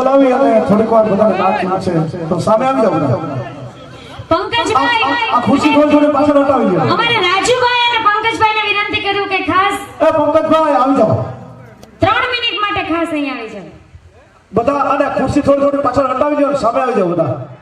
બોલાવી અને થોડીક વાર બધાને નાચવું છે તો સામે આવી જાવ બધા પંકજભાઈ આ ખુરશી થોડી પાછળ હટાવી દો અમારે રાજુભાઈ અને પંકજભાઈને વિનંતી કરું કે ખાસ પંકજભાઈ આવી જાવ 3 મિનિટ માટે ખાસ અહીં આવી જાવ બધા અને ખુરશી થોડી પાછળ હટાવી દો સામે આવી જાવ બધા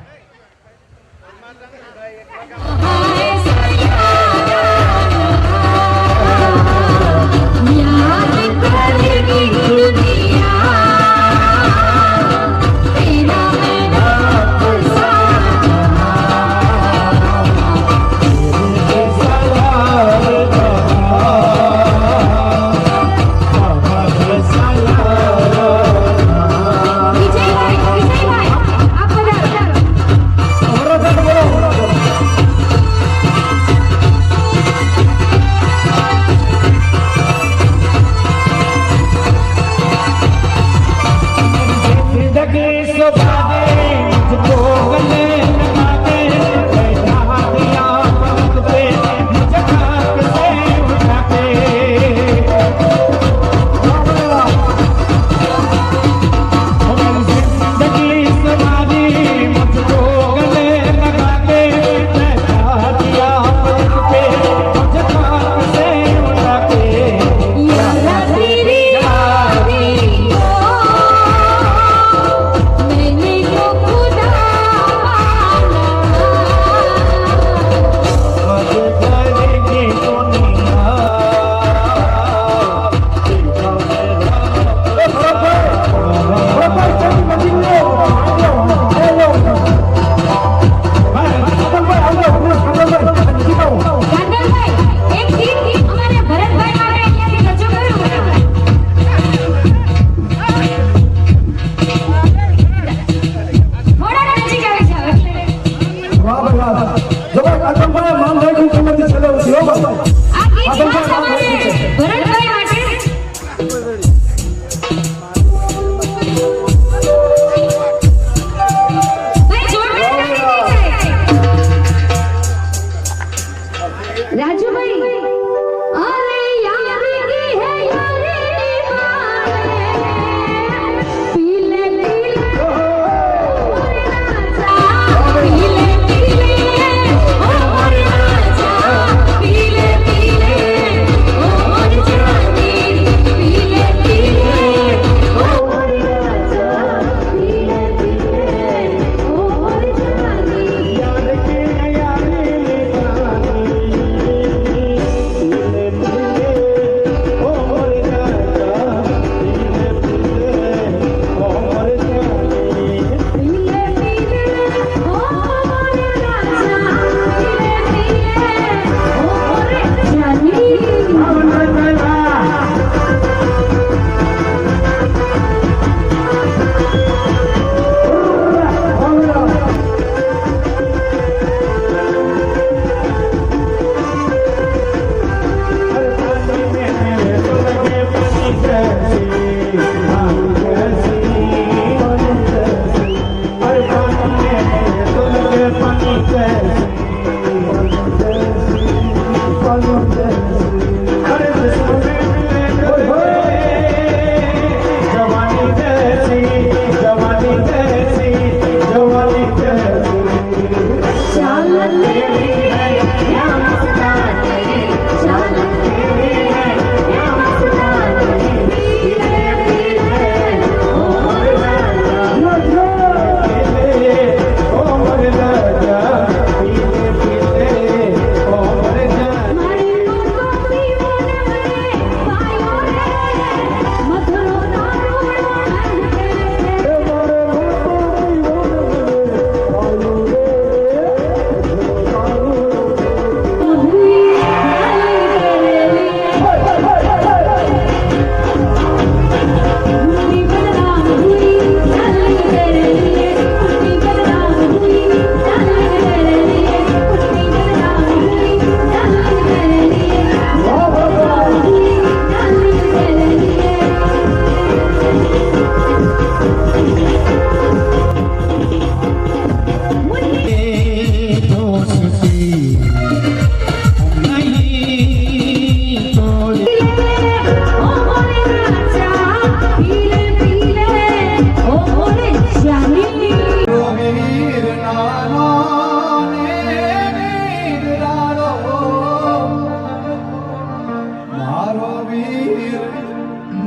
વીર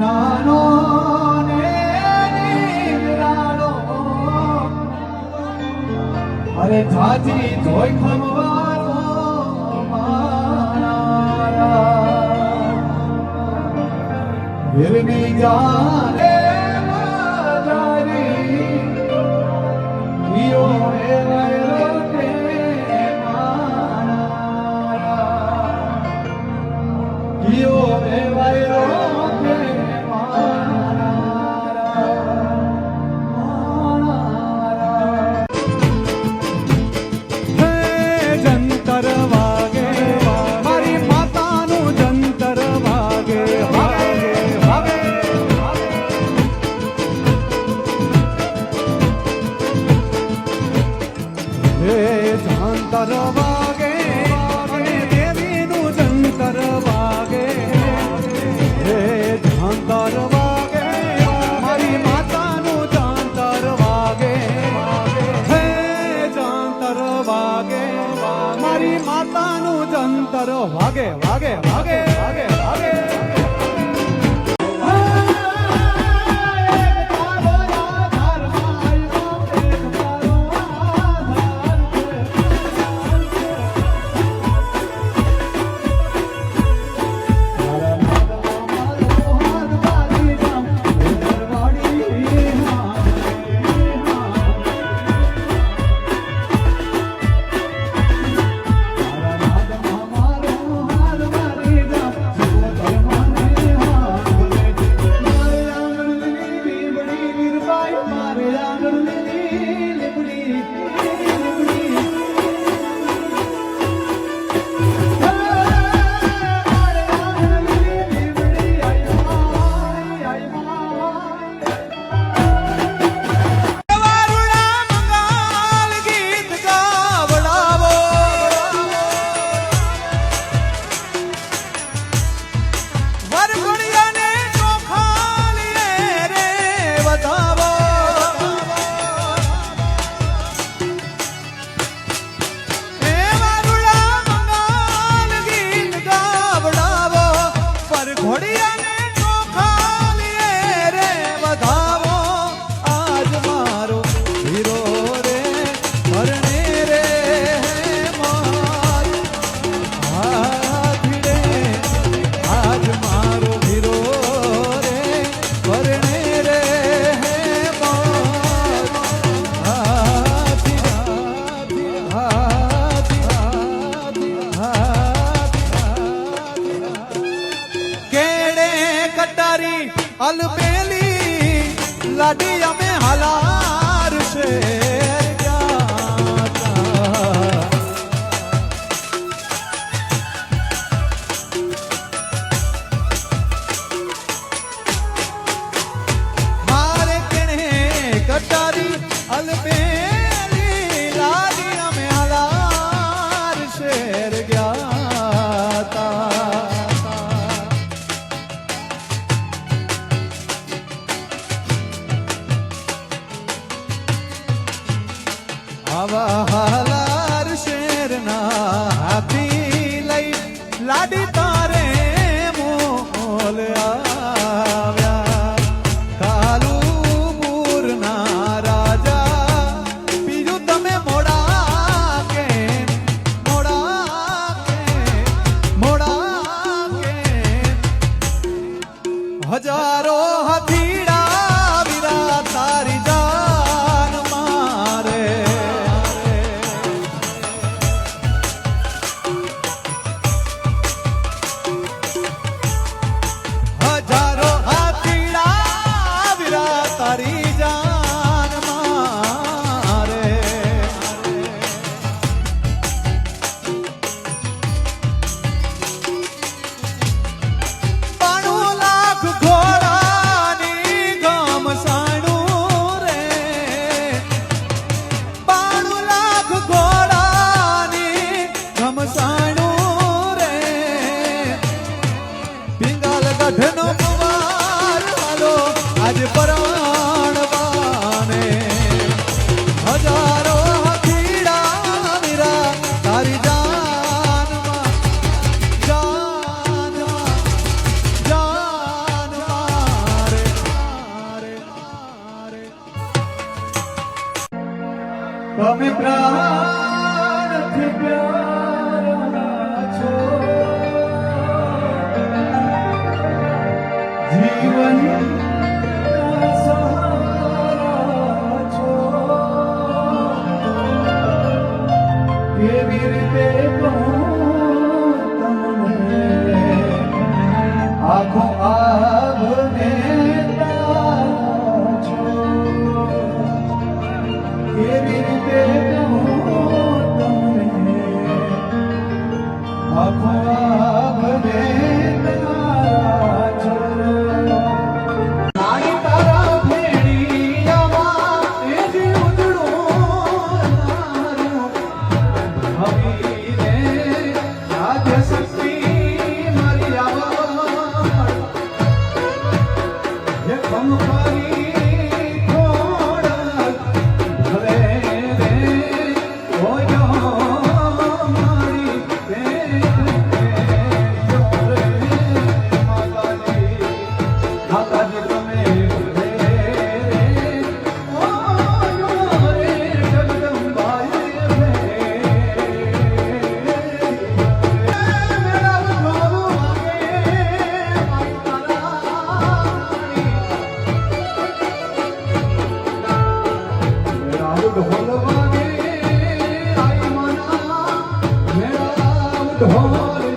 નાનો ને નિરાળો અરે જાજી જોઈ ખમવારો મારા વીરની જાને મજારી ઈઓ એ વૈરો કે મારા ઈઓ એ વૈરો કે જંતર વાગે મારી માતાનું જંતર વાગે વાગે વાગે હે જંતર વાગે અને દેવીનું જંતર વાગે હે જંતર વાગે મારી માતાનું જંતર વાગે હે જંતર વાગે મારી માતાનું જંતર વાગે વાગે વાગે વાગે વાગે અલબેલી લાડી અમે હાલાર છે મારે કેણે કટારી અલબેલી લાડી અમે હાલાર શેર ગયા તા આવા હાલાર શેરના હાથી લઈ લાડી તારે મોલ આવ્યા કાલુપુરના રાજા બીજું તમે મોડા કે હજારો હાથીડા વીરા તારી જાન મારે હજારો હાથીડા વીરા તારી જાન મારે 92 લાખ ઘોડાની જીવન સહારા છો કેવી રીતે કહું તમને આખો આભને તારા છો કેવી રીતે કહું તમને આખો આભને તારા છો નાની તારા ભેળિયામાં એ જે ઉજળું નારું હવીને આદ્ય શક્તિ મારી આવા હે ખમખારી ખોડલ ભલે રે ઓયો મારી માતાજી તમે રે ઓયો રે જગદંબાઈ રે મેરા ઉઠો વાગે મારી તારાણી મેરા ઉઠો વાગે આઈ મના મેરા ઉઠો વાગે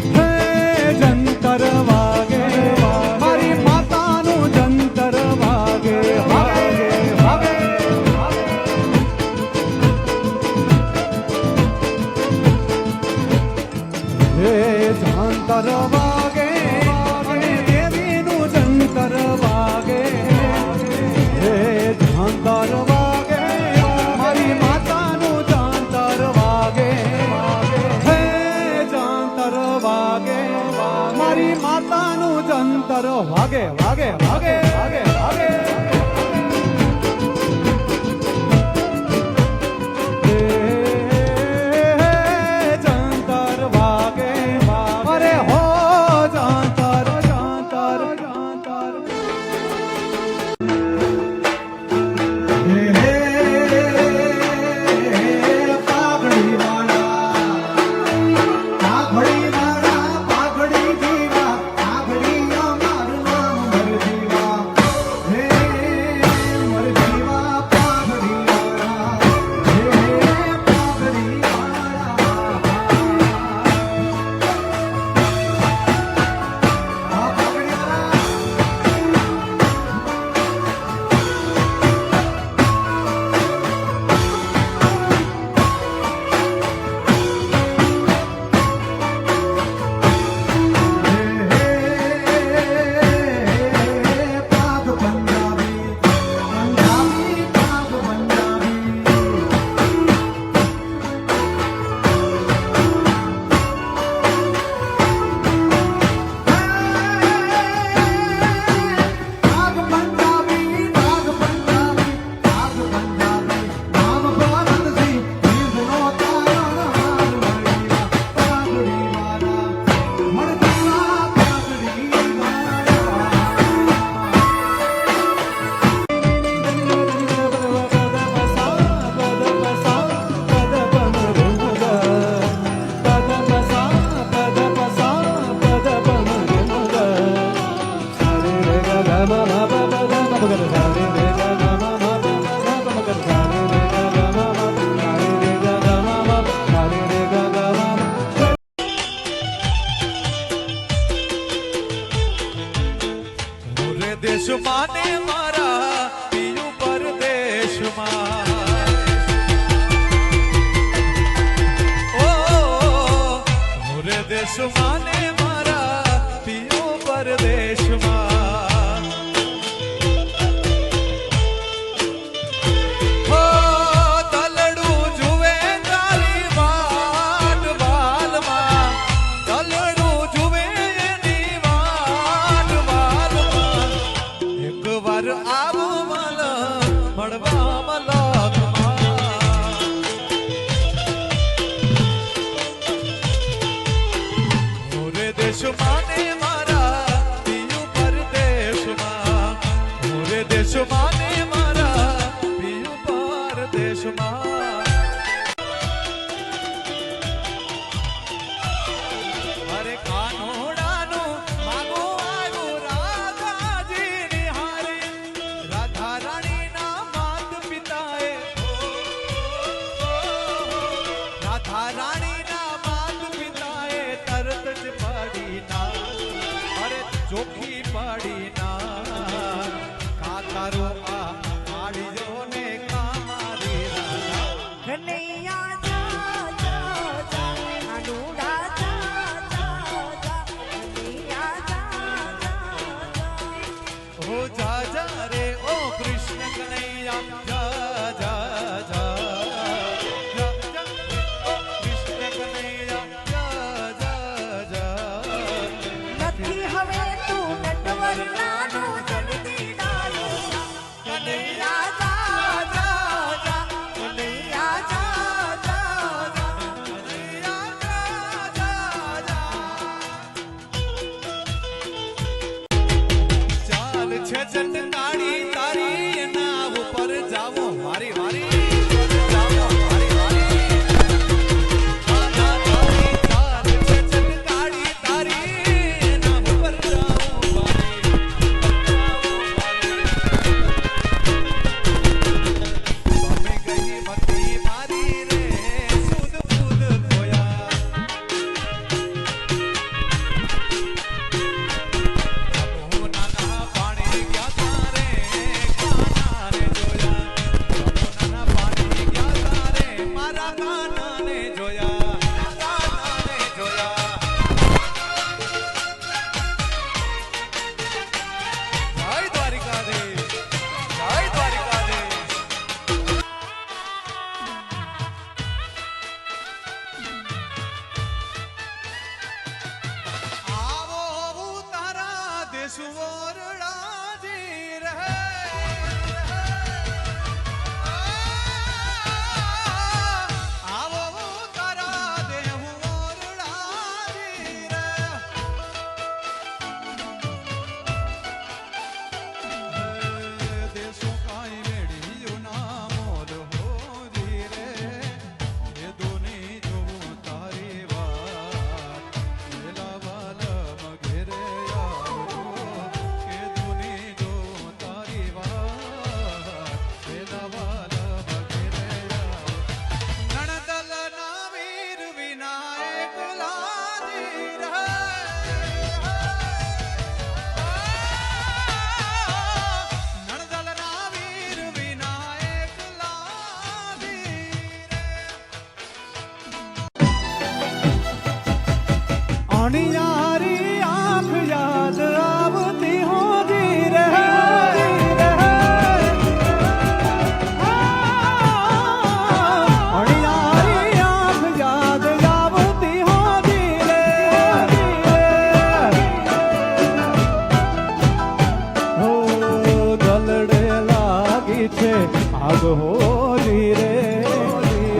હે જંતર વાગે મારી માતાનું જંતર વાગે વાગે વાગે હે જંતર વાગે અને દેવીનું જંતર વાગે હે જંતર વાગે મારી માતાનું જંતર વાગે હે જંતર વાગે મારી માતાનું જંતર વાગે વાગે વાગે વાગે વાગે જંતર વાગે અરે હો જંતર જંતર જંતર પાઘડી વાળા પાઘડી જીવા પાઘડી અમારું નામ મર જીવા હે મર જીવા પાઘડી વાળા હે પાઘડી વાળા પાઘડી વાળા પાગ પંજાબી પંજાબી પાગ પંજાબી પાગ પંજાબી પાગ પંજાબી પાગ પંજાબી નામ ભારતથી જીવનો તારણ મળીવા પાઘડી વાળા મળતીવા પાઘડી દેશમાં ને મારા પિયુ પરદેશમાં ઓ રે દેશમાં ને મારા પિયુ પરદેશમાં હો તલડું જુએ તારી વાટ વાલમાં તલડું જુએ એની વાટ વાલમાં પાડી ના કાકારો આ આડીઓ ને કામારી રાના કનૈયા જા જા જા અનુડા જા જા જા કનૈયા જા જા જા હો જા જા રે ઓ કૃષ્ણ કનૈયા જા જા જા જા જા ઓ કૃષ્ણ કનૈયા જા જા જા નથી હવે તું નટવર નાનો જગતી ડાલો કનૈયા જા જા જા કનૈયા જા જા જા કનૈયા જા જા ચાલ છે ચટકાણી તારી એના ઉપર જાવો મારી વારી જાવો મારી વારી ચાલ છે ચટકાણી તારી એના ઉપર જાવો મારી સ્વામી ગઈ મતી મારી રે સુધ બુધ ખોયા નાના પાણી ગયા તારે કાનાને જોયા નાના પાણી ગયા તારે મારા કાનાને જોયા કાનાને જોયા જય દ્વારિકાધીશ જય દ્વારિકાધીશ આવો તારા દેશ ઓરડાજી રહે આવો તારા દેહ ઓરડાજી રહે દેશો કાઈ મેળ્યું ના મોલ હોરી રે એ દોની જોવું તારી વાત વેલા વાલમ ઘેરે આવજો એ દોની જોવું તારી વાત વેલા વાલમ ઘેરે આવજો નણદલ ના વીર વિનાયક લાજી રહે નણદલ ના વીર વિનાયક લાજી રે અણિયારી આંખ યાદ આવતી હોતી રે અણિયારી આંખ યાદ આવતી હોતી રે હો દલડે લાગી છે આગ હોલી રે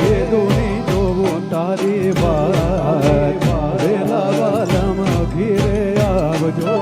એ દુની જોવું તારી વાત વેલા વાલમ ઘીરે આવજો